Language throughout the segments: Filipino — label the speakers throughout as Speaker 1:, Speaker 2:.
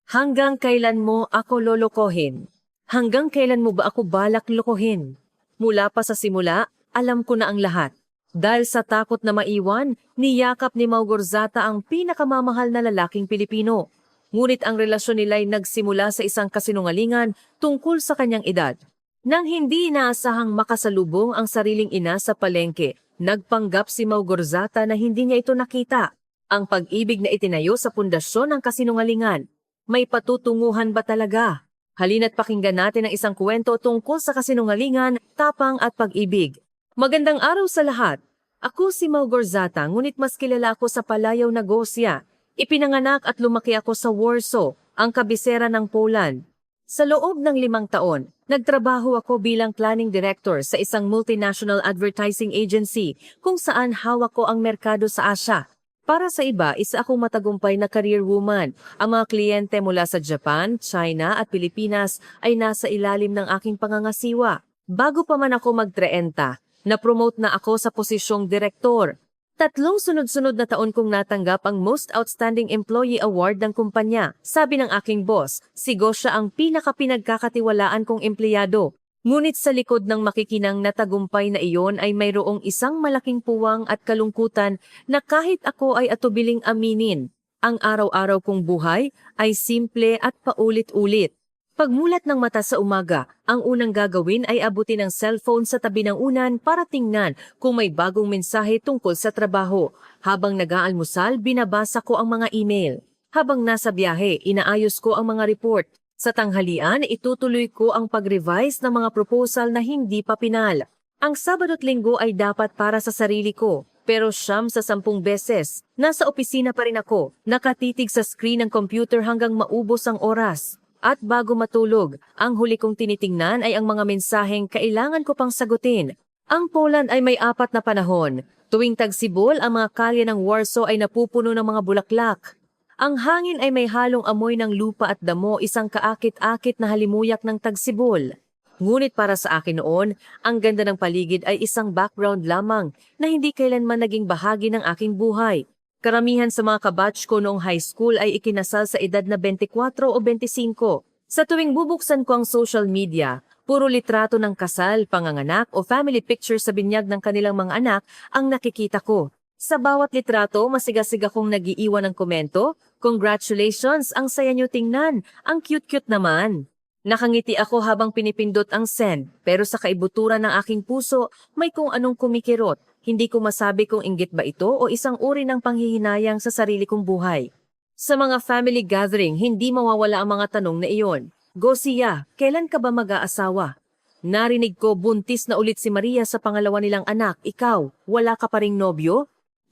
Speaker 1: Hanggang kailan mo ako lolokohin? Hanggang kailan mo ba ako balak lokohin? Mula pa sa simula, alam ko na ang lahat. Dahil sa takot na maiwan, niyakap ni Maugorzata ang pinakamamahal na lalaking Pilipino. Ngunit ang relasyon nila ay nagsimula sa isang kasinungalingan tungkol sa kanyang edad. Nang hindi inaasahang makasalubong ang sariling ina sa palengke, nagpanggap si Maugorzata na hindi niya ito nakita. Ang pag-ibig na itinayo sa pundasyon ng kasinungalingan. May patutunguhan ba talaga? Halina't pakinggan natin ang isang kwento tungkol sa kasinungalingan, tapang at pag-ibig. Magandang araw sa lahat. Ako si Maugorzata, ngunit mas kilala ako sa Palayaw na Gosia. Ipinanganak at lumaki ako sa Warsaw, ang kabisera ng Poland. Sa loob ng 5 taon, nagtrabaho ako bilang planning director sa isang multinational advertising agency kung saan hawak ko ang merkado sa Asya. Para sa iba, isa akong matagumpay na career woman. Ang mga kliyente mula sa Japan, China at Pilipinas ay nasa ilalim ng aking pangangasiwa. Bago pa man ako mag-30, na-promote na ako sa posisyong direktor. 3 sunod-sunod na taon kong natanggap ang Most Outstanding Employee Award ng kumpanya. Sabi ng aking boss, sigo siya ang pinaka-pinagkakatiwalaan kong empleyado. Ngunit sa likod ng makikinang na tagumpay na iyon ay mayroong isang malaking puwang at kalungkutan na kahit ako ay atubiling aminin. Ang araw-araw kong buhay ay simple at paulit-ulit. Pagmulat ng mata sa umaga, ang unang gagawin ay abutin ang cellphone sa tabi ng unan para tingnan kung may bagong mensahe tungkol sa trabaho. Habang nag-aalmusal, binabasa ko ang mga email. Habang nasa biyahe, inaayos ko ang mga report. Sa tanghalian, itutuloy ko ang pag-revise ng mga proposal na hindi pa pinal. Ang Sabado at Linggo ay dapat para sa sarili ko, pero 9 sa 10 beses, nasa opisina pa rin ako, nakatitig sa screen ng computer hanggang maubos ang oras. At bago matulog, ang huli kong tinitingnan ay ang mga mensaheng kailangan ko pang sagutin. Ang Poland ay may 4 na panahon. Tuwing tagsibol, ang mga kalye ng Warsaw ay napupuno ng mga bulaklak. Ang hangin ay may halong amoy ng lupa at damo, isang kaakit-akit na halimuyak ng tagsibol. Ngunit para sa akin noon, ang ganda ng paligid ay isang background lamang na hindi kailanman naging bahagi ng aking buhay. Karamihan sa mga kabatch ko noong high school ay ikinasal sa edad na 24 o 25. Sa tuwing bubuksan ko ang social media, puro litrato ng kasal, panganganak o family picture sa binyag ng kanilang mga anak ang nakikita ko. Sa bawat litrato, masigasig akong nag-iiwan ng komento. Congratulations, ang saya nyo tingnan, ang cute-cute naman. Nakangiti ako habang pinipindot ang send, pero sa kaibuturan ng aking puso, may kung anong kumikirot. Hindi ko masabi kung inggit ba ito o isang uri ng panghihinayang sa sarili kong buhay. Sa mga family gathering, hindi mawawala ang mga tanong na iyon. Gosia, kailan ka ba mag-aasawa? Narinig ko buntis na ulit si Maria sa pangalawa nilang anak. Ikaw, wala ka pa ring nobyo?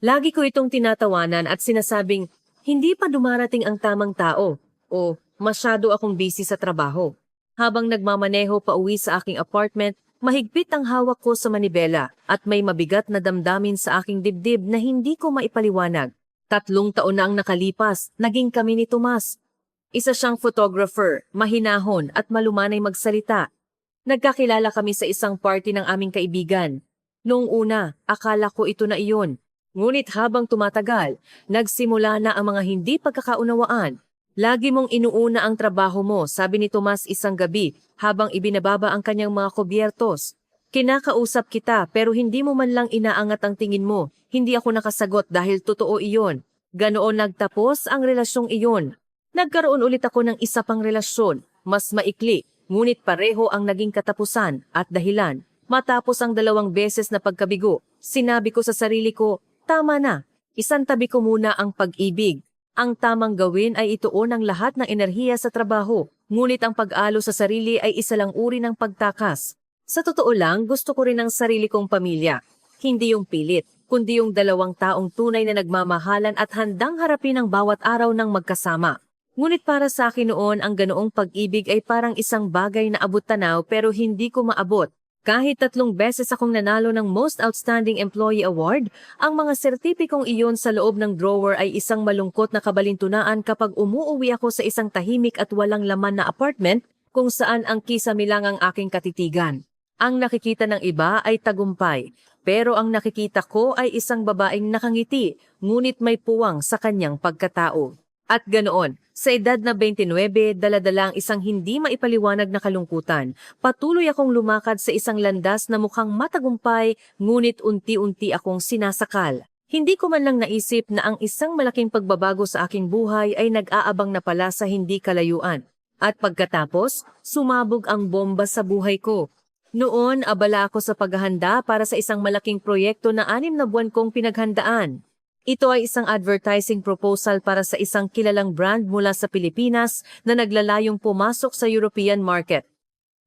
Speaker 1: Lagi ko itong tinatawanan at sinasabing, hindi pa dumarating ang tamang tao o masyado akong busy sa trabaho. Habang nagmamaneho pa uwi sa aking apartment, mahigpit ang hawak ko sa manibela at may mabigat na damdamin sa aking dibdib na hindi ko maipaliwanag. 3 taon na ang nakalipas, naging kami ni Tomas. Isa siyang photographer, mahinahon at malumanay magsalita. Nagkakilala kami sa isang party ng aming kaibigan. Noong una, akala ko ito na iyon. Ngunit habang tumatagal, nagsimula na ang mga hindi pagkakaunawaan. Lagi mong inuuna ang trabaho mo, sabi ni Tomas isang gabi habang ibinababa ang kanyang mga kubyertos. Kinakausap kita pero hindi mo man lang inaangat ang tingin mo. Hindi ako nakasagot dahil totoo iyon. Ganoon nagtapos ang relasyong iyon. Nagkaroon ulit ako ng isa pang relasyon, mas maikli, ngunit pareho ang naging katapusan at dahilan. Matapos ang 2 beses na pagkabigo, sinabi ko sa sarili ko, tama na, isantabi ko muna ang pag-ibig. Ang tamang gawin ay ituon ang lahat ng enerhiya sa trabaho, ngunit ang pag-alo sa sarili ay isa lang uri ng pagtakas. Sa totoo lang, gusto ko rin ang sarili kong pamilya. Hindi yung pilit, kundi yung 2 taong tunay na nagmamahalan at handang harapin ang bawat araw ng magkasama. Ngunit para sa akin noon, ang ganoong pag-ibig ay parang isang bagay na abot-tanaw pero hindi ko maabot. Kahit 3 beses akong nanalo ng Most Outstanding Employee Award, ang mga sertipikong iyon sa loob ng drawer ay isang malungkot na kabalintunaan kapag umuuwi ako sa isang tahimik at walang laman na apartment kung saan ang kisame lang ang aking katitigan. Ang nakikita ng iba ay tagumpay, pero ang nakikita ko ay isang babaeng nakangiti, ngunit may puwang sa kanyang pagkatao. At ganoon, sa edad na 29, dala-dala ang isang hindi maipaliwanag na kalungkutan. Patuloy akong lumakad sa isang landas na mukhang matagumpay, ngunit unti-unti akong sinasakal. Hindi ko man lang naisip na ang isang malaking pagbabago sa aking buhay ay nag-aabang na pala sa hindi kalayuan. At pagkatapos, sumabog ang bomba sa buhay ko. Noon, abala ako sa paghahanda para sa isang malaking proyekto na 6 na buwan kong pinaghandaan. Ito ay isang advertising proposal para sa isang kilalang brand mula sa Pilipinas na naglalayong pumasok sa European market.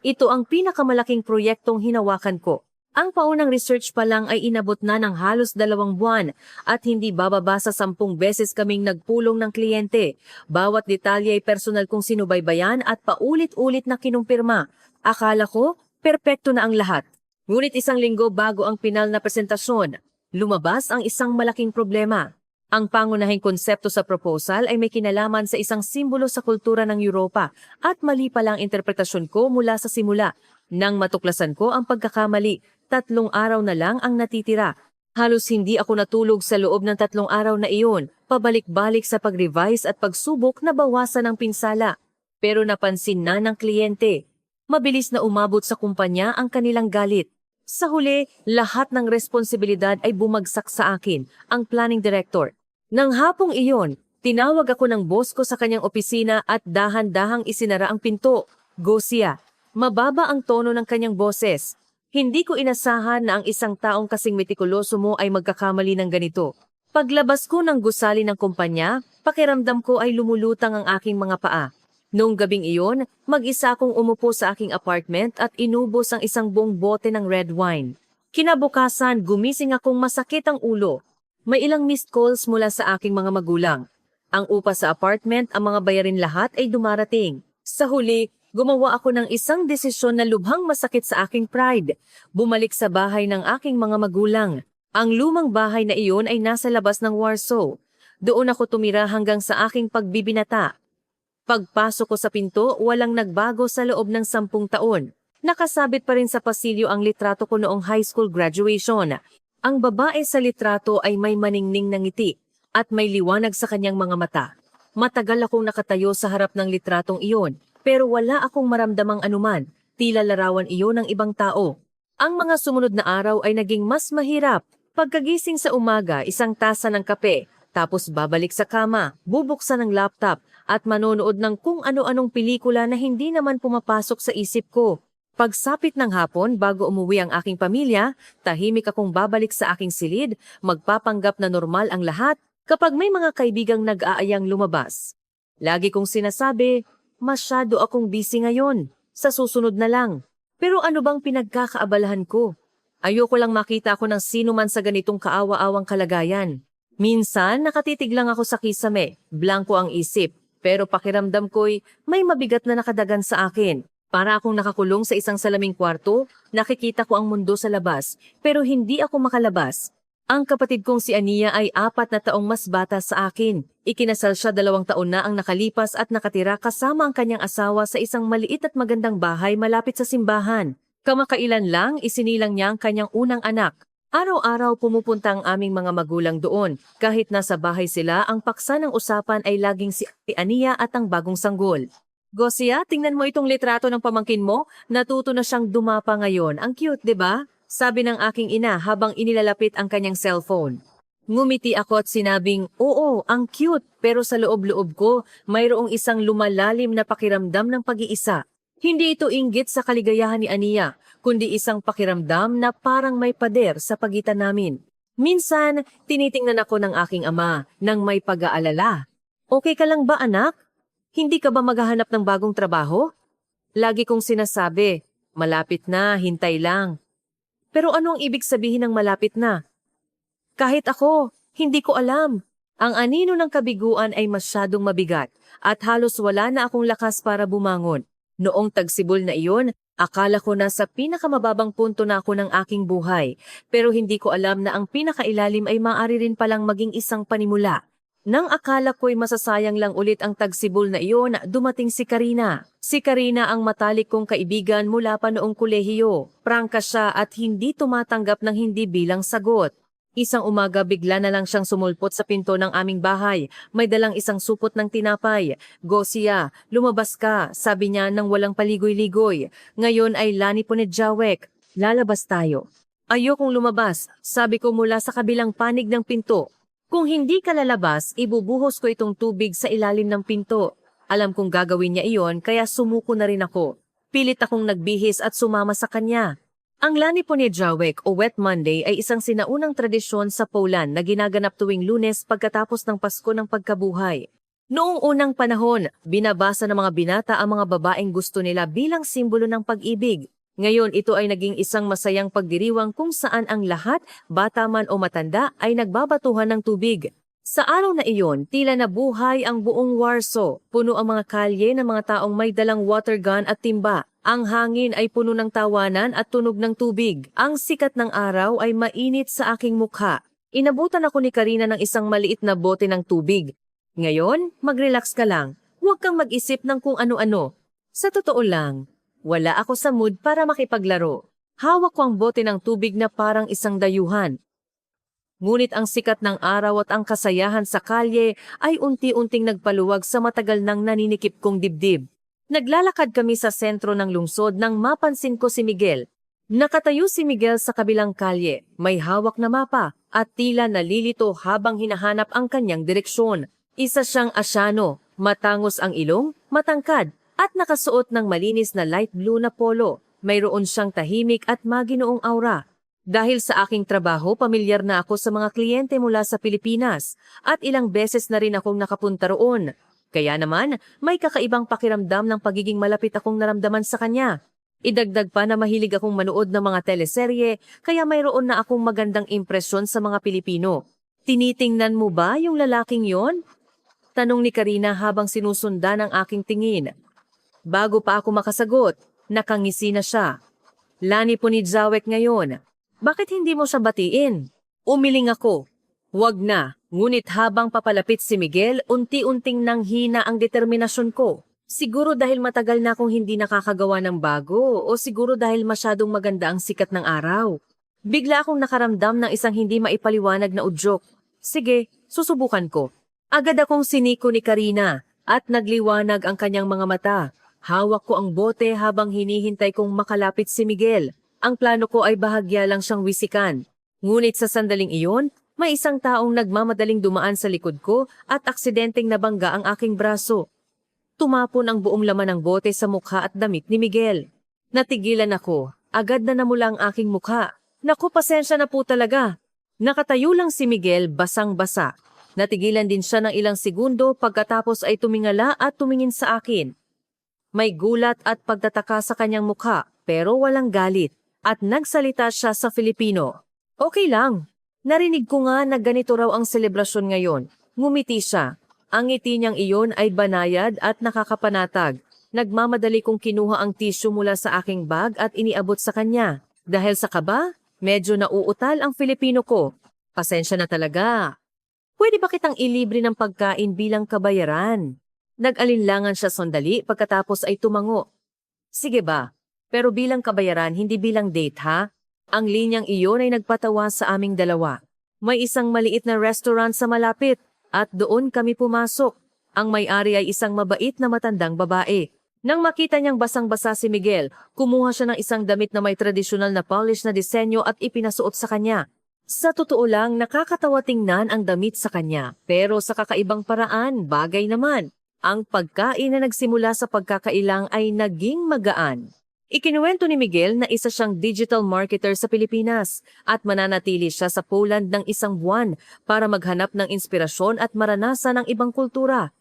Speaker 1: Ito ang pinakamalaking proyektong hinawakan ko. Ang paunang research pa lang ay inabot na ng halos 2 buwan at hindi bababa sa 10 beses kaming nagpulong ng kliyente. Bawat detalye ay personal kong sinubaybayan at paulit-ulit na kinumpirma. Akala ko, perpekto na ang lahat. Ngunit 1 linggo bago ang pinal na presentasyon, lumabas ang isang malaking problema. Ang pangunahing konsepto sa proposal ay may kinalaman sa isang simbolo sa kultura ng Europa at mali pala ang interpretasyon ko mula sa simula. Nang matuklasan ko ang pagkakamali, 3 araw na lang ang natitira. Halos hindi ako natulog sa loob ng 3 araw na iyon, pabalik-balik sa pag-revise at pagsubok na bawasan ang pinsala. Pero napansin na ng kliyente. Mabilis na umabot sa kumpanya ang kanilang galit. Sa huli, lahat ng responsibilidad ay bumagsak sa akin, ang planning director. Nang hapong iyon, tinawag ako ng boss ko sa kanyang opisina at dahan-dahang isinara ang pinto. Gosia, mababa ang tono ng kanyang boses. Hindi ko inasahan na ang isang taong kasing metikuloso mo ay magkakamali ng ganito. Paglabas ko ng gusali ng kumpanya, pakiramdam ko ay lumulutang ang aking mga paa. Noong gabing iyon, mag-isa akong umupo sa aking apartment at inubos ang isang buong bote ng red wine. Kinabukasan, gumising akong masakit ang ulo. May ilang missed calls mula sa aking mga magulang. Ang upa sa apartment, ang mga bayarin lahat ay dumarating. Sa huli, gumawa ako ng isang desisyon na lubhang masakit sa aking pride. Bumalik sa bahay ng aking mga magulang. Ang lumang bahay na iyon ay nasa labas ng Warsaw. Doon ako tumira hanggang sa aking pagbibinata. Pagpasok ko sa pinto, walang nagbago sa loob ng 10 taon. Nakasabit pa rin sa pasilyo ang litrato ko noong high school graduation. Ang babae sa litrato ay may maningning na ngiti at may liwanag sa kanyang mga mata. Matagal akong nakatayo sa harap ng litratong iyon, pero wala akong maramdamang anuman. Tila larawan iyon ng ibang tao. Ang mga sumunod na araw ay naging mas mahirap. Pagkagising sa umaga, 1 tasa ng kape, tapos babalik sa kama, bubuksan ng laptop, at manonood ng kung ano-anong pelikula na hindi naman pumapasok sa isip ko. Pagsapit ng hapon bago umuwi ang aking pamilya, tahimik akong babalik sa aking silid, magpapanggap na normal ang lahat kapag may mga kaibigang nag-aayang lumabas. Lagi kong sinasabi, masyado akong busy ngayon, sa susunod na lang. Pero ano bang pinagkakaabalahan ko? Ayoko lang makita ako ng sino man sa ganitong kaawa-awang kalagayan. Minsan, nakatitig lang ako sa kisame, blanko ang isip. Pero pakiramdam ko'y may mabigat na nakadagan sa akin. Para akong nakakulong sa isang salaming kwarto, nakikita ko ang mundo sa labas, pero hindi ako makalabas. Ang kapatid kong si Ania ay 4 na taong mas bata sa akin. Ikinasal siya 2 taon na ang nakalipas at nakatira kasama ang kanyang asawa sa isang maliit at magandang bahay malapit sa simbahan. Kamakailan lang isinilang niya ang kanyang unang anak. Araw-araw pumupunta ang aming mga magulang doon. Kahit nasa bahay sila, ang paksa ng usapan ay laging si Ania at ang bagong sanggol. Gosia, tingnan mo itong litrato ng pamangkin mo. Natuto na siyang dumapa ngayon. Ang cute, di ba? Sabi ng aking ina habang inilalapit ang kanyang cellphone. Ngumiti ako at sinabing, oo, ang cute. Pero sa loob-loob ko, mayroong isang lumalalim na pakiramdam ng pag-iisa. Hindi ito inggit sa kaligayahan ni Ania, kundi isang pakiramdam na parang may pader sa pagitan namin. Minsan, tinitingnan ako ng aking ama nang may pag-aalala. Okay ka lang ba, anak? Hindi ka ba maghahanap ng bagong trabaho? Lagi kong sinasabi, malapit na, hintay lang. Pero ano ang ibig sabihin ng malapit na? Kahit ako, hindi ko alam. Ang anino ng kabiguan ay masyadong mabigat at halos wala na akong lakas para bumangon. Noong tagsibol na iyon, akala ko na sa pinakamababang punto na ako ng aking buhay, pero hindi ko alam na ang pinakailalim ay maaari rin palang maging isang panimula. Nang akala ko'y masasayang lang ulit ang tagsibol na iyon, dumating si Karina. Si Karina ang matalik kong kaibigan mula pa noong kolehiyo. Prangka siya at hindi tumatanggap ng hindi bilang sagot. Isang umaga bigla na lang siyang sumulpot sa pinto ng aming bahay. May dalang isang supot ng tinapay. Gosia, lumabas ka, sabi niya nang walang paligoy-ligoy. Ngayon ay Lani Punedjawek. Lalabas tayo. Ayokong lumabas, sabi ko mula sa kabilang panig ng pinto. Kung hindi ka lalabas, ibubuhos ko itong tubig sa ilalim ng pinto. Alam kong gagawin niya iyon kaya sumuko na rin ako. Pilit akong nagbihis at sumama sa kanya. Ang Lani Punedjawek o Wet Monday ay isang sinaunang tradisyon sa Poland na ginaganap tuwing Lunes pagkatapos ng Pasko ng Pagkabuhay. Noong unang panahon, binabasa ng mga binata ang mga babaeng gusto nila bilang simbolo ng pag-ibig. Ngayon ito ay naging isang masayang pagdiriwang kung saan ang lahat, bata man o matanda, ay nagbabatuhan ng tubig. Sa araw na iyon, tila nabuhay ang buong Warsaw. Puno ang mga kalye ng mga taong may dalang water gun at timba. Ang hangin ay puno ng tawanan at tunog ng tubig. Ang sikat ng araw ay mainit sa aking mukha. Inabutan ako ni Karina ng isang maliit na bote ng tubig. Ngayon, mag-relax ka lang. Huwag kang mag-isip ng kung ano-ano. Sa totoo lang, wala ako sa mood para makipaglaro. Hawak ko ang bote ng tubig na parang isang dayuhan. Ngunit ang sikat ng araw at ang kasayahan sa kalye ay unti-unting nagpaluwag sa matagal nang naninikip kong dibdib. Naglalakad kami sa sentro ng lungsod nang mapansin ko si Miguel. Nakatayo si Miguel sa kabilang kalye, may hawak na mapa at tila nalilito habang hinahanap ang kanyang direksyon. Isa siyang Asyano, matangos ang ilong, matangkad at nakasuot ng malinis na light blue na polo. Mayroon siyang tahimik at maginoong aura. Dahil sa aking trabaho, pamilyar na ako sa mga kliyente mula sa Pilipinas at ilang beses na rin akong nakapunta roon. Kaya naman, may kakaibang pakiramdam ng pagiging malapit akong naramdaman sa kanya. Idagdag pa na mahilig akong manood ng mga teleserye, kaya mayroon na akong magandang impresyon sa mga Pilipino. Tinitingnan mo ba yung lalaking yon? Tanong ni Karina habang sinusundan ang aking tingin. Bago pa ako makasagot, nakangisi na siya. Lani Punedjawek ngayon. Bakit hindi mo siya batiin? Umiling ako. Wag na. Ngunit habang papalapit si Miguel, unti-unting nanghina ang determinasyon ko. Siguro dahil matagal na akong hindi nakakagawa ng bago o siguro dahil masyadong maganda ang sikat ng araw. Bigla akong nakaramdam ng isang hindi maipaliwanag na udyok. Sige, susubukan ko. Agad akong siniko ni Karina at nagliwanag ang kanyang mga mata. Hawak ko ang bote habang hinihintay kong makalapit si Miguel. Ang plano ko ay bahagya lang siyang wisikan. Ngunit sa sandaling iyon, may isang taong nagmamadaling dumaan sa likod ko at aksidenteng nabangga ang aking braso. Tumapon ang buong laman ng bote sa mukha at damit ni Miguel. Natigilan ako. Agad na namula ang aking mukha. Naku, pasensya na po talaga. Nakatayo lang si Miguel basang-basa. Natigilan din siya ng ilang segundo pagkatapos ay tumingala at tumingin sa akin. May gulat at pagtataka sa kanyang mukha pero walang galit at nagsalita siya sa Filipino. Okay lang. Narinig ko nga na ganito raw ang selebrasyon ngayon. Ngumiti siya. Ang ngiti niyang iyon ay banayad at nakakapanatag. Nagmamadali kong kinuha ang tissue mula sa aking bag at iniabot sa kanya. Dahil sa kaba, medyo nauutal ang Filipino ko. Pasensya na talaga. Pwede ba kitang ilibre ng pagkain bilang kabayaran? Nag-alinlangan siya sandali pagkatapos ay tumango. Sige ba, pero bilang kabayaran hindi bilang date ha? Ang linyang iyon ay nagpatawa sa aming dalawa. May isang maliit na restaurant sa malapit at doon kami pumasok. Ang may-ari ay isang mabait na matandang babae. Nang makita niyang basang-basa si Miguel, kumuha siya ng isang damit na may tradisyonal na polish na disenyo at ipinasuot sa kanya. Sa totoo lang, nakakatawa tingnan ang damit sa kanya, pero sa kakaibang paraan, bagay naman. Ang pagkain na nagsimula sa pagkakailang ay naging magaan. Ikinuwento ni Miguel na isa siyang digital marketer sa Pilipinas at mananatili siya sa Poland ng 1 buwan para maghanap ng inspirasyon at maranasan ng ibang kultura.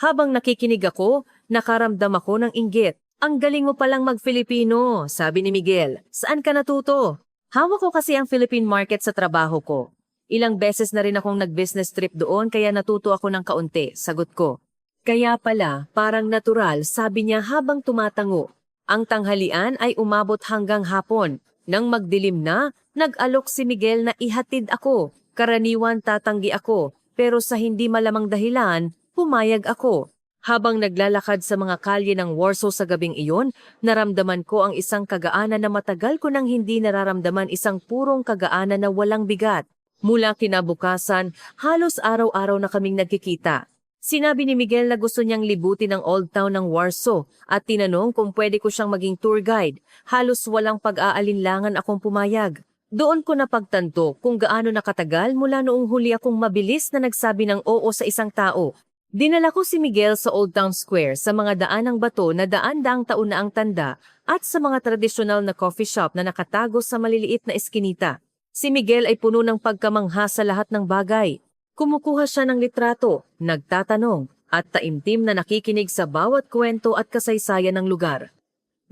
Speaker 1: Habang nakikinig ako, nakaramdam ako ng inggit. Ang galing mo palang mag-Filipino, sabi ni Miguel. Saan ka natuto? Hawak ko kasi ang Philippine market sa trabaho ko. Ilang beses na rin akong nag-business trip doon kaya natuto ako ng kaunti, sagot ko. Kaya pala, parang natural, sabi niya habang tumatango. Ang tanghalian ay umabot hanggang hapon. Nang magdilim na, nag-alok si Miguel na ihatid ako. Karaniwan tatanggi ako, pero sa hindi malamang dahilan, pumayag ako. Habang naglalakad sa mga kalye ng Warsaw sa gabing iyon, naramdaman ko ang isang kagaanan na matagal ko nang hindi nararamdaman, isang purong kagaanan na walang bigat. Mula kinabukasan, halos araw-araw na kaming nagkikita. Sinabi ni Miguel na gusto niyang libutin ang Old Town ng Warsaw at tinanong kung pwede ko siyang maging tour guide. Halos walang pag-aalinlangan akong pumayag. Doon ko napagtanto kung gaano nakatagal mula noong huli akong mabilis na nagsabi ng oo sa isang tao. Dinala ko si Miguel sa Old Town Square sa mga daan ng bato na daan-daang taon na ang tanda at sa mga tradisyonal na coffee shop na nakatago sa maliliit na eskinita. Si Miguel ay puno ng pagkamangha sa lahat ng bagay. Kumukuha siya ng litrato, nagtatanong, at taimtim na nakikinig sa bawat kwento at kasaysayan ng lugar.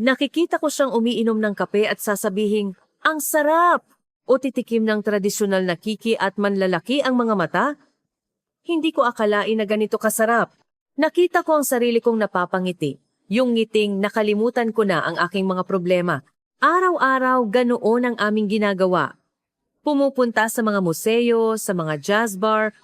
Speaker 1: Nakikita ko siyang umiinom ng kape at sasabihing, "Ang sarap!" o titikim ng tradisyonal na kiki at manlalaki ang mga mata. Hindi ko akalain na ganito kasarap. Nakita ko ang sarili kong napapangiti. Yung ngiting nakalimutan ko na ang aking mga problema. Araw-araw ganoon ang aming ginagawa. Pumupunta sa mga museo, sa mga jazz bar,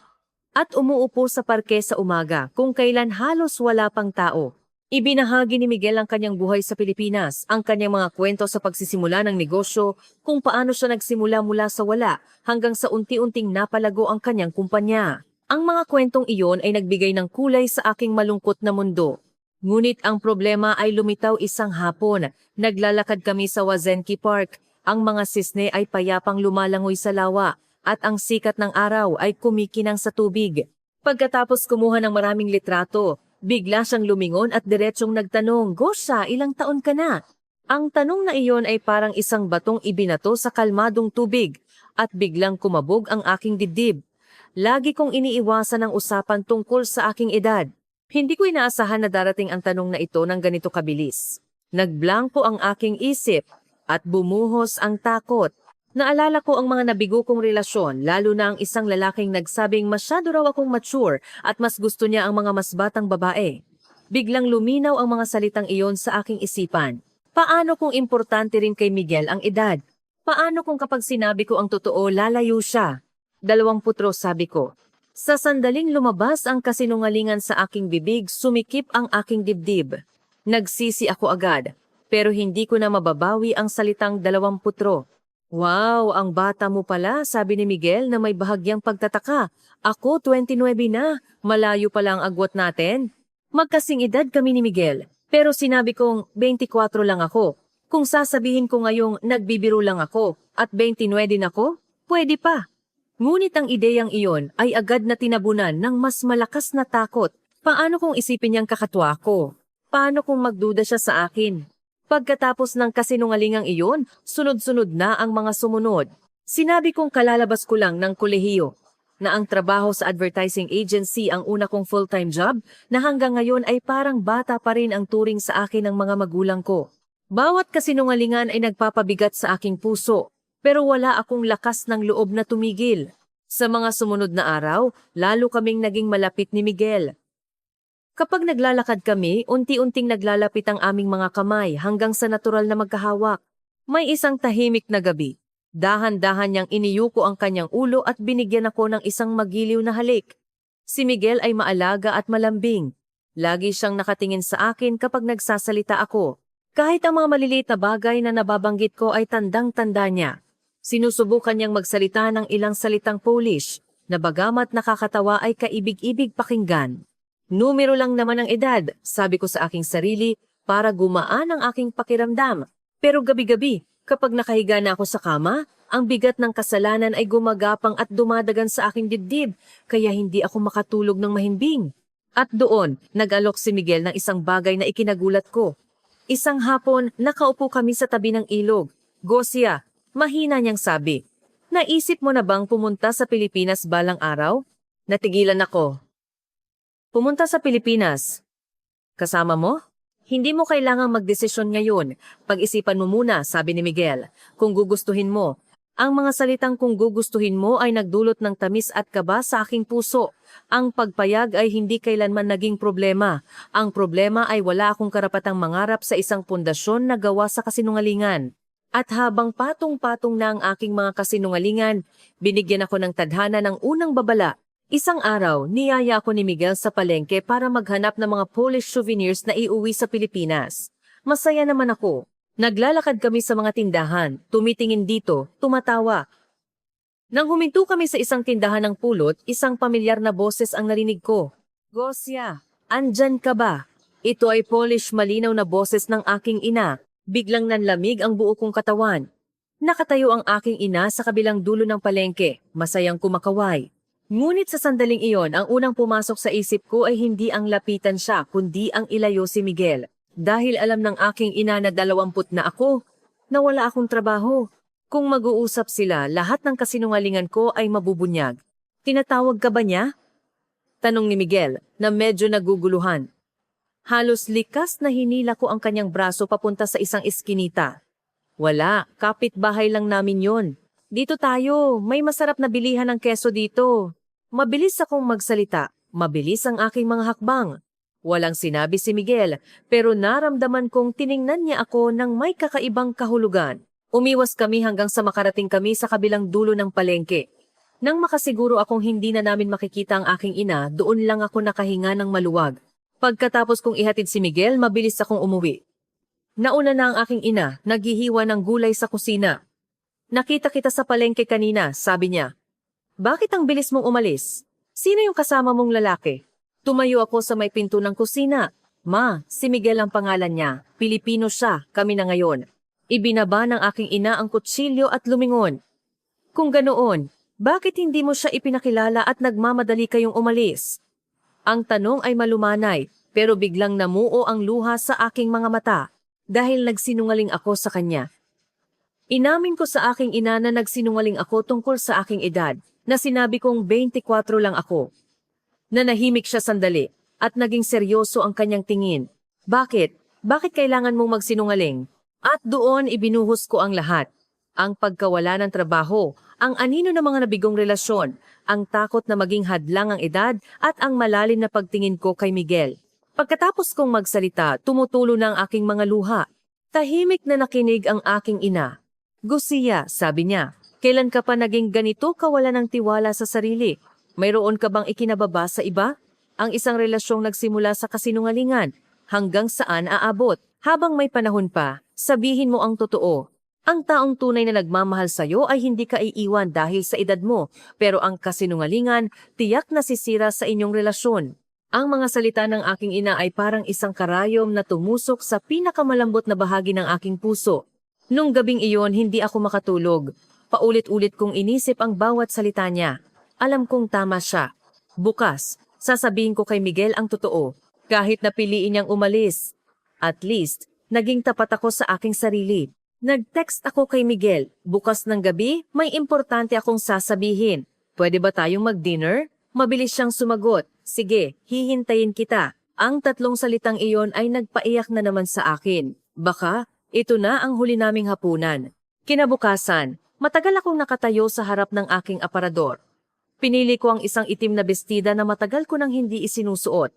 Speaker 1: at umuupo sa parke sa umaga kung kailan halos wala pang tao. Ibinahagi ni Miguel ang kanyang buhay sa Pilipinas, ang kanyang mga kwento sa pagsisimula ng negosyo, kung paano siya nagsimula mula sa wala hanggang sa unti-unting napalago ang kanyang kumpanya. Ang mga kwentong iyon ay nagbigay ng kulay sa aking malungkot na mundo. Ngunit ang problema ay lumitaw isang hapon. Naglalakad kami sa Wazenki Park. Ang mga sisne ay payapang lumalangoy sa lawa at ang sikat ng araw ay kumikinang sa tubig. Pagkatapos kumuha ng maraming litrato, bigla siyang lumingon at diretsong nagtanong, "Gosha, ilang taon ka na?" Ang tanong na iyon ay parang isang batong ibinato sa kalmadong tubig at biglang kumabog ang aking dibdib. Lagi kong iniiwasan ang usapan tungkol sa aking edad. Hindi ko inaasahan na darating ang tanong na ito ng ganito kabilis. Nagblangko ang aking isip at bumuhos ang takot. Naalala ko ang mga nabigo kong relasyon, lalo na ang isang lalaking nagsabing masyado raw akong mature at mas gusto niya ang mga mas batang babae. Biglang luminaw ang mga salitang iyon sa aking isipan. Paano kung importante rin kay Miguel ang edad? Paano kung kapag sinabi ko ang totoo, lalayo siya? 20 sabi ko. Sa sandaling lumabas ang kasinungalingan sa aking bibig, sumikip ang aking dibdib. Nagsisi ako agad. Pero hindi ko na mababawi ang salitang 20. "Wow, ang bata mo pala," sabi ni Miguel na may bahagyang pagtataka. "Ako, 29 na. Malayo pala ang agwat natin." Magkasing edad kami ni Miguel, pero sinabi kong 24 lang ako. Kung sasabihin ko ngayong nagbibiro lang ako at 29 din ako, pwede pa. Ngunit ang ideyang iyon ay agad na tinabunan ng mas malakas na takot. Paano kung isipin niyang kakatwa ko? Paano kung magduda siya sa akin? Pagkatapos ng kasinungalingang iyon, sunod-sunod na ang mga sumunod. Sinabi kong kalalabas ko lang ng kolehiyo, na ang trabaho sa advertising agency ang una kong full-time job, na hanggang ngayon ay parang bata pa rin ang turing sa akin ng mga magulang ko. Bawat kasinungalingan ay nagpapabigat sa aking puso, pero wala akong lakas ng loob na tumigil. Sa mga sumunod na araw, lalo kaming naging malapit ni Miguel. Kapag naglalakad kami, unti-unting naglalapit ang aming mga kamay hanggang sa natural na magkahawak. May isang tahimik na gabi. Dahan-dahan niyang iniyuko ang kanyang ulo at binigyan ako ng isang magiliw na halik. Si Miguel ay maalaga at malambing. Lagi siyang nakatingin sa akin kapag nagsasalita ako. Kahit ang mga maliliit na bagay na nababanggit ko ay tandang-tanda niya. Sinusubukan niyang magsalita ng ilang salitang Polish, na bagamat nakakatawa ay kaibig-ibig pakinggan. "Numero lang naman ang edad," sabi ko sa aking sarili para gumaan ang aking pakiramdam. Pero gabi-gabi, kapag nakahiga na ako sa kama, ang bigat ng kasalanan ay gumagapang at dumadagan sa aking dibdib, kaya hindi ako makatulog ng mahimbing. At doon, nag-alok si Miguel ng isang bagay na ikinagulat ko. Isang hapon, nakaupo kami sa tabi ng ilog. "Gosia," mahina niyang sabi, "naisip mo na bang pumunta sa Pilipinas balang araw?" Natigilan ako. "Pumunta sa Pilipinas. Kasama mo? Hindi mo kailangang magdesisyon ngayon. Pag-isipan mo muna," sabi ni Miguel. "Kung gugustuhin mo." Ang mga salitang "kung gugustuhin mo" ay nagdulot ng tamis at kaba sa aking puso. Ang pagpayag ay hindi kailanman naging problema. Ang problema ay wala akong karapatang mangarap sa isang pundasyon na gawa sa kasinungalingan. At habang patong-patong na ang aking mga kasinungalingan, binigyan ako ng tadhana ng unang babala. Isang araw, niyaya ako ni Miguel sa palengke para maghanap ng mga Polish souvenirs na iuwi sa Pilipinas. Masaya naman ako. Naglalakad kami sa mga tindahan, tumitingin dito, tumatawa. Nang huminto kami sa isang tindahan ng pulot, isang pamilyar na boses ang narinig ko. Gosya, andyan ka ba? Ito ay Polish malinaw na boses ng aking ina. Biglang nanlamig ang buo kong katawan. Nakatayo ang aking ina sa kabilang dulo ng palengke, masayang kumakaway. Ngunit sa sandaling iyon, ang unang pumasok sa isip ko ay hindi ang lapitan siya, kundi ang ilayo si Miguel. Dahil alam ng aking ina na 20 na ako, na wala akong trabaho. Kung mag-uusap sila, lahat ng kasinungalingan ko ay mabubunyag. Tinatawag ka ba niya? Tanong ni Miguel, na medyo naguguluhan. Halos likas na hinila ko ang kanyang braso papunta sa isang iskinita. Wala, kapitbahay lang namin yon. Dito tayo, may masarap na bilihan ng keso dito. Mabilis akong magsalita, mabilis ang aking mga hakbang. Walang sinabi si Miguel, pero naramdaman kong tiningnan niya ako ng may kakaibang kahulugan. Umiwas kami hanggang sa makarating kami sa kabilang dulo ng palengke. Nang makasiguro akong hindi na namin makikita ang aking ina, doon lang ako nakahinga ng maluwag. Pagkatapos kong ihatid si Miguel, mabilis akong umuwi. Nauna na ang aking ina, naghihiwa ng gulay sa kusina. Nakita kita sa palengke kanina, sabi niya. Bakit ang bilis mong umalis? Sino yung kasama mong lalaki? Tumayo ako sa may pinto ng kusina. Ma, si Miguel ang pangalan niya. Pilipino siya, kami na ngayon. Ibinaba ng aking ina ang kutsilyo at lumingon. Kung ganoon, bakit hindi mo siya ipinakilala at nagmamadali kayong umalis? Ang tanong ay malumanay, pero biglang namuo ang luha sa aking mga mata dahil nagsinungaling ako sa kanya. Inamin ko sa aking ina na nagsinungaling ako tungkol sa aking edad, na sinabi kong 24 lang ako. Nanahimik siya sandali, at naging seryoso ang kanyang tingin. Bakit? Bakit kailangan mong magsinungaling? At doon ibinuhos ko ang lahat. Ang pagkawala ng trabaho, ang anino ng mga nabigong relasyon, ang takot na maging hadlang ang edad, at ang malalim na pagtingin ko kay Miguel. Pagkatapos kong magsalita, tumutulo na ang aking mga luha. Tahimik na nakinig ang aking ina. Gusya, sabi niya, kailan ka pa naging ganito kawala ng tiwala sa sarili? Mayroon ka bang ikinababa sa iba? Ang isang relasyong nagsimula sa kasinungalingan, hanggang saan aabot? Habang may panahon pa, sabihin mo ang totoo. Ang taong tunay na nagmamahal sa'yo ay hindi ka iiwan dahil sa edad mo, pero ang kasinungalingan, tiyak na sisira sa inyong relasyon. Ang mga salita ng aking ina ay parang isang karayom na tumusok sa pinakamalambot na bahagi ng aking puso. Nung gabing iyon, hindi ako makatulog. Paulit-ulit kong inisip ang bawat salita niya. Alam kong tama siya. Bukas, sasabihin ko kay Miguel ang totoo, kahit napiliin niyang umalis. At least, naging tapat ako sa aking sarili. Nag-text ako kay Miguel. Bukas ng gabi, may importante akong sasabihin. Pwede ba tayong mag-dinner? Mabilis siyang sumagot. Sige, hihintayin kita. Ang 3 salitang iyon ay nagpaiyak na naman sa akin. Baka, ito na ang huli naming hapunan. Kinabukasan, matagal akong nakatayo sa harap ng aking aparador. Pinili ko ang isang itim na bestida na matagal ko nang hindi isinusuot.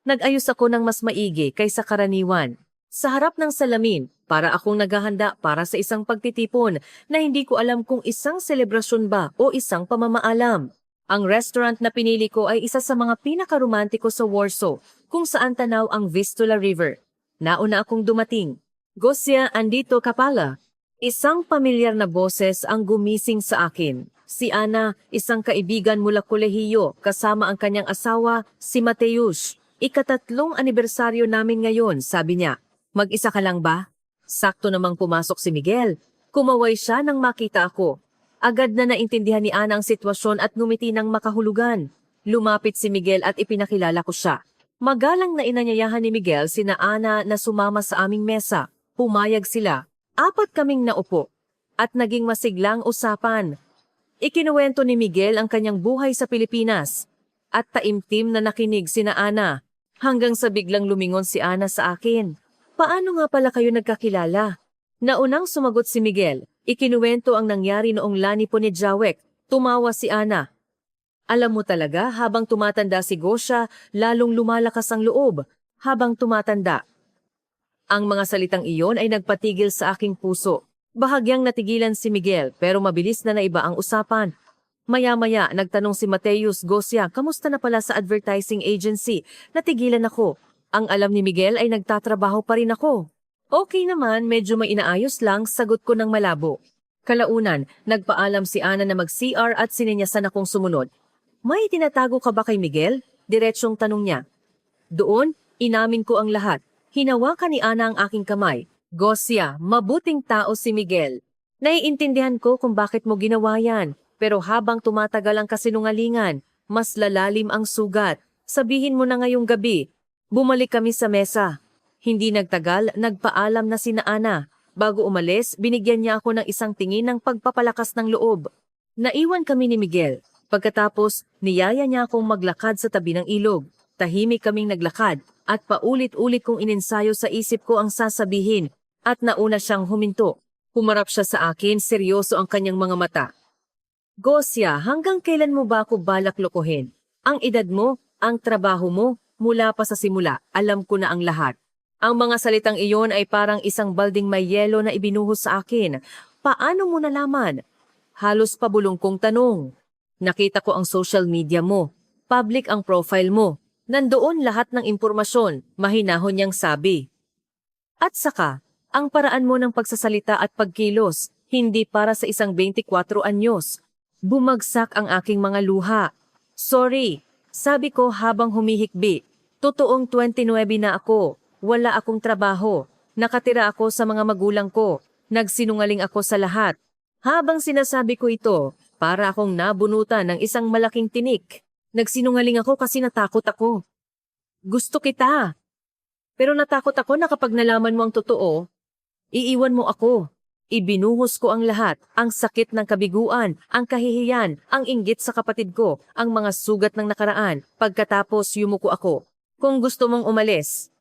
Speaker 1: Nag-ayos ako ng mas maigi kaysa karaniwan. Sa harap ng salamin, para akong naghahanda para sa isang pagtitipon na hindi ko alam kung isang selebrasyon ba o isang pamamaalam. Ang restaurant na pinili ko ay isa sa mga pinakaromantiko sa Warsaw, kung saan tanaw ang Vistula River. Nauna akong dumating. Gosya, andito ka pala. Isang pamilyar na boses ang gumising sa akin. Si Ana, isang kaibigan mula kolehiyo, kasama ang kanyang asawa, si Mateusz. Ika-3 anibersaryo namin ngayon, sabi niya. Mag-isa ka lang ba? Sakto namang pumasok si Miguel. Kumaway siya nang makita ako. Agad na naintindihan ni Ana ang sitwasyon at ngumiti ng makahulugan. Lumapit si Miguel at ipinakilala ko siya. Magalang na inanyayahan ni Miguel sina Ana na sumama sa aming mesa. Pumayag sila. 4 kaming naupo. At naging masiglang usapan. Ikinuwento ni Miguel ang kanyang buhay sa Pilipinas. At taimtim na nakinig sina Ana. Hanggang sa biglang lumingon si Ana sa akin. Paano nga pala kayo nagkakilala? Naunang sumagot si Miguel. Ikinuwento ang nangyari noong lani po ni Jawek. Tumawa si Ana. Alam mo talaga, habang tumatanda si Gosya, lalong lumalakas ang loob. Habang tumatanda. Ang mga salitang iyon ay nagpatigil sa aking puso. Bahagyang natigilan si Miguel pero mabilis na naiba ang usapan. Maya-maya nagtanong si Mateusz, Gosya, kamusta na pala sa advertising agency? Natigilan ako. Ang alam ni Miguel ay nagtatrabaho pa rin ako. Okay naman, medyo may inaayos lang, sagot ko ng malabo. Kalaunan, nagpaalam si Ana na mag-CR at sininyasan akong sumunod. May tinatago ka ba kay Miguel? Diretsyong tanong niya. Doon, inamin ko ang lahat. Hinawakan ni Ana ang aking kamay. Gosya, mabuting tao si Miguel. Naiintindihan ko kung bakit mo ginawa yan. Pero habang tumatagal ang kasinungalingan, mas lalalim ang sugat. Sabihin mo na ngayong gabi. Bumalik kami sa mesa. Hindi nagtagal, nagpaalam na sina Ana. Bago umalis, binigyan niya ako ng isang tingin ng pagpapalakas ng loob. Naiwan kami ni Miguel. Pagkatapos, niyaya niya akong maglakad sa tabi ng ilog. Tahimik kaming naglakad at paulit-ulit kong ininsayo sa isip ko ang sasabihin at nauna siyang huminto. Humarap siya sa akin, seryoso ang kanyang mga mata. Gosya, hanggang kailan mo ba ako balak lokohin? Ang edad mo, ang trabaho mo, mula pa sa simula, alam ko na ang lahat. Ang mga salitang iyon ay parang isang balding may yelo na ibinuhos sa akin. Paano mo nalaman? Halos pabulong kong tanong. Nakita ko ang social media mo. Public ang profile mo. Nandoon lahat ng impormasyon, mahinahon niyang sabi. At saka, ang paraan mo ng pagsasalita at pagkilos, hindi para sa isang 24 anyos. Bumagsak ang aking mga luha. Sorry, sabi ko habang humihikbi. Totoong 29 na ako. Wala akong trabaho. Nakatira ako sa mga magulang ko. Nagsinungaling ako sa lahat. Habang sinasabi ko ito, para akong nabunutan ng isang malaking tinik. Nagsinungaling ako kasi natakot ako. Gusto kita. Pero natakot ako na kapag nalaman mo ang totoo, iiwan mo ako. Ibinuhos ko ang lahat, ang sakit ng kabiguan, ang kahihiyan, ang inggit sa kapatid ko, ang mga sugat ng nakaraan. Pagkatapos yumuko ako. Kung gusto mong umalis,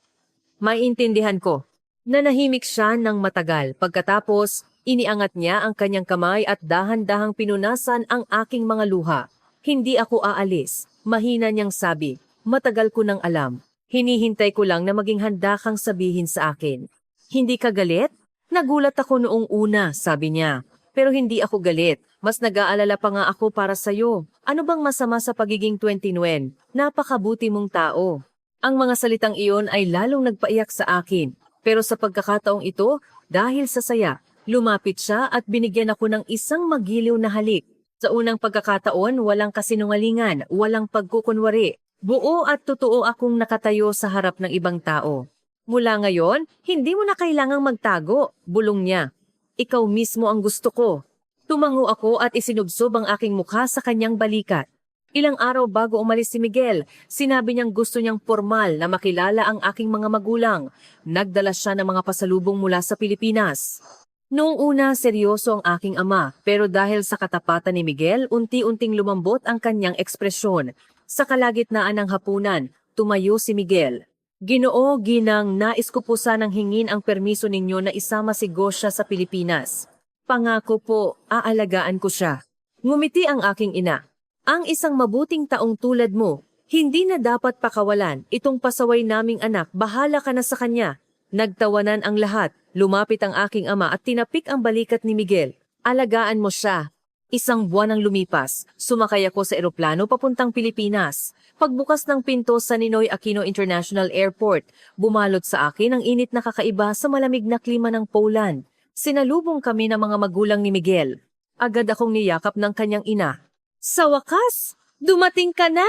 Speaker 1: maiintindihan ko. Nanahimik siya ng matagal. Pagkatapos, iniangat niya ang kanyang kamay at dahan-dahang pinunasan ang aking mga luha. Hindi ako aalis. Mahina niyang sabi. Matagal ko nang alam. Hinihintay ko lang na maging handa kang sabihin sa akin. Hindi ka galit? Nagulat ako noong una, sabi niya. Pero hindi ako galit. Mas nag-aalala pa nga ako para sa'yo. Ano bang masama sa pagiging 29? Napakabuti mong tao. Ang mga salitang iyon ay lalong nagpaiyak sa akin. Pero sa pagkakataong ito, dahil sa saya, lumapit siya at binigyan ako ng isang magiliw na halik. Sa unang pagkakataon, walang kasinungalingan, walang pagkukunwari. Buo at totoo akong nakatayo sa harap ng ibang tao. Mula ngayon, hindi mo na kailangang magtago, bulong niya. Ikaw mismo ang gusto ko. Tumango ako at isinubsob ang aking mukha sa kanyang balikat. Ilang araw bago umalis si Miguel, sinabi niyang gusto niyang formal na makilala ang aking mga magulang. Nagdala siya ng mga pasalubong mula sa Pilipinas. Noong una, seryoso ang aking ama, pero dahil sa katapatan ni Miguel, unti-unting lumambot ang kanyang ekspresyon. Sa kalagitnaan ng hapunan, tumayo si Miguel. Ginoo, ginang, nais ko po sanang hingin ang permiso ninyo na isama si Gosya sa Pilipinas. Pangako po, aalagaan ko siya. Ngumiti ang aking ina. Ang isang mabuting taong tulad mo, hindi na dapat pakawalan. Itong pasaway naming anak, bahala ka na sa kanya. Nagtawanan ang lahat. Lumapit ang aking ama at tinapik ang balikat ni Miguel. Alagaan mo siya. Isang buwan ang lumipas. Sumakay ako sa eroplano papuntang Pilipinas. Pagbukas ng pinto sa Ninoy Aquino International Airport, bumalot sa akin ang init na kakaiba sa malamig na klima ng Poland. Sinalubong kami ng mga magulang ni Miguel. Agad akong niyakap ng kanyang ina. Sa wakas, dumating ka na!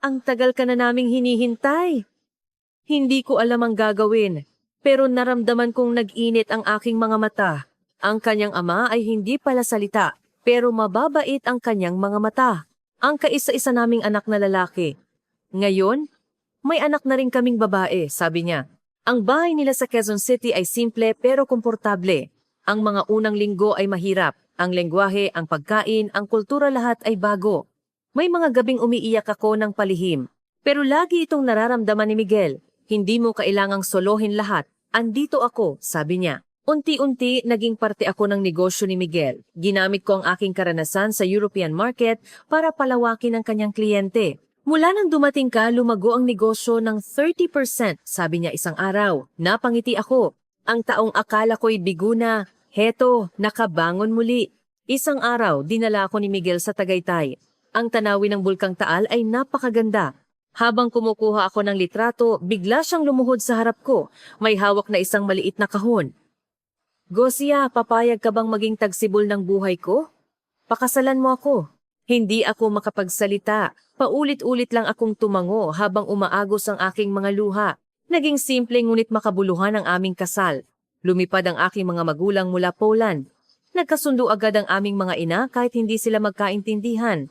Speaker 1: Ang tagal ka na naming hinihintay. Hindi ko alam ang gagawin, pero naramdaman kong nag-init ang aking mga mata. Ang kanyang ama ay hindi pala salita, pero mababait ang kanyang mga mata. Ang kaisa-isa naming anak na lalaki. Ngayon, may anak na rin kaming babae, sabi niya. Ang bahay nila sa Quezon City ay simple pero komportable. Ang mga unang linggo ay mahirap. Ang lengguwahe, ang pagkain, ang kultura lahat ay bago. May mga gabing umiiyak ako ng palihim. Pero lagi itong nararamdaman ni Miguel. Hindi mo kailangang solohin lahat. Andito ako, sabi niya. Unti-unti, naging parte ako ng negosyo ni Miguel. Ginamit ko ang aking karanasan sa European market para palawakin ang kanyang kliyente. Mula nang dumating ka, lumago ang negosyo ng 30%, sabi niya isang araw. Napangiti ako. Ang taong akala ko'y bigo na, heto, nakabangon muli. Isang araw, dinala ako ni Miguel sa Tagaytay. Ang tanawin ng Bulkang Taal ay napakaganda. Habang kumukuha ako ng litrato, bigla siyang lumuhod sa harap ko. May hawak na isang maliit na kahon. Gosia, papayag ka bang maging tagsibol ng buhay ko? Pakasalan mo ako. Hindi ako makapagsalita. Paulit-ulit lang akong tumango habang umaagos ang aking mga luha. Naging simple ngunit makabuluhan ang aming kasal. Lumipad ang aking mga magulang mula Poland. Nagkasundo agad ang aming mga ina kahit hindi sila magkaintindihan.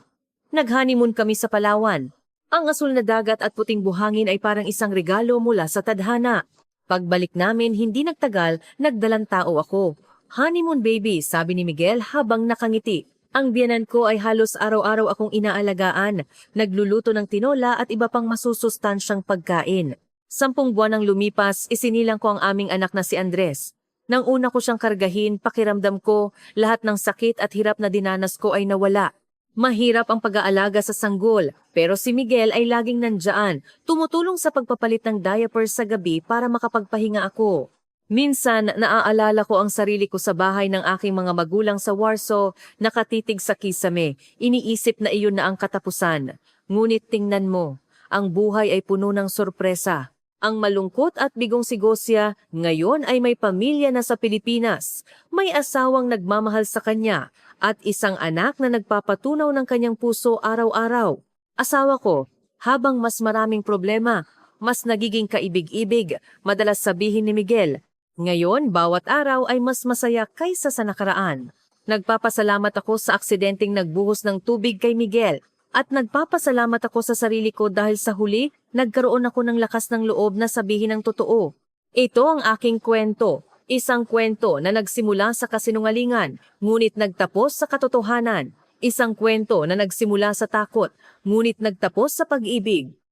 Speaker 1: Nag-honeymoon kami sa Palawan. Ang asul na dagat at puting buhangin ay parang isang regalo mula sa tadhana. Pagbalik namin, hindi nagtagal, nagdalang tao ako. Honeymoon baby, sabi ni Miguel habang nakangiti. Ang biyanan ko ay halos araw-araw akong inaalagaan. Nagluluto ng tinola at iba pang masusustansyang pagkain. 10 buwan nang lumipas, isinilang ko ang aming anak na si Andres. Nang una ko siyang kargahin, pakiramdam ko, lahat ng sakit at hirap na dinanas ko ay nawala. Mahirap ang pag-aalaga sa sanggol, pero si Miguel ay laging nandyan, tumutulong sa pagpapalit ng diapers sa gabi para makapagpahinga ako. Minsan, naaalala ko ang sarili ko sa bahay ng aking mga magulang sa Warsaw, nakatitig sa kisame, iniisip na iyon na ang katapusan. Ngunit tingnan mo, ang buhay ay puno ng sorpresa. Ang malungkot at bigong si Gosia, ngayon ay may pamilya na sa Pilipinas. May asawang nagmamahal sa kanya at isang anak na nagpapatunaw ng kanyang puso araw-araw. Asawa ko, habang mas maraming problema, mas nagiging kaibig-ibig, madalas sabihin ni Miguel. Ngayon, bawat araw ay mas masaya kaysa sa nakaraan. Nagpapasalamat ako sa aksidenteng nagbuhos ng tubig kay Miguel. At nagpapasalamat ako sa sarili ko dahil sa huli, nagkaroon ako ng lakas ng loob na sabihin ang totoo. Ito ang aking kwento. Isang kwento na nagsimula sa kasinungalingan, ngunit nagtapos sa katotohanan. Isang kwento na nagsimula sa takot, ngunit nagtapos sa pag-ibig.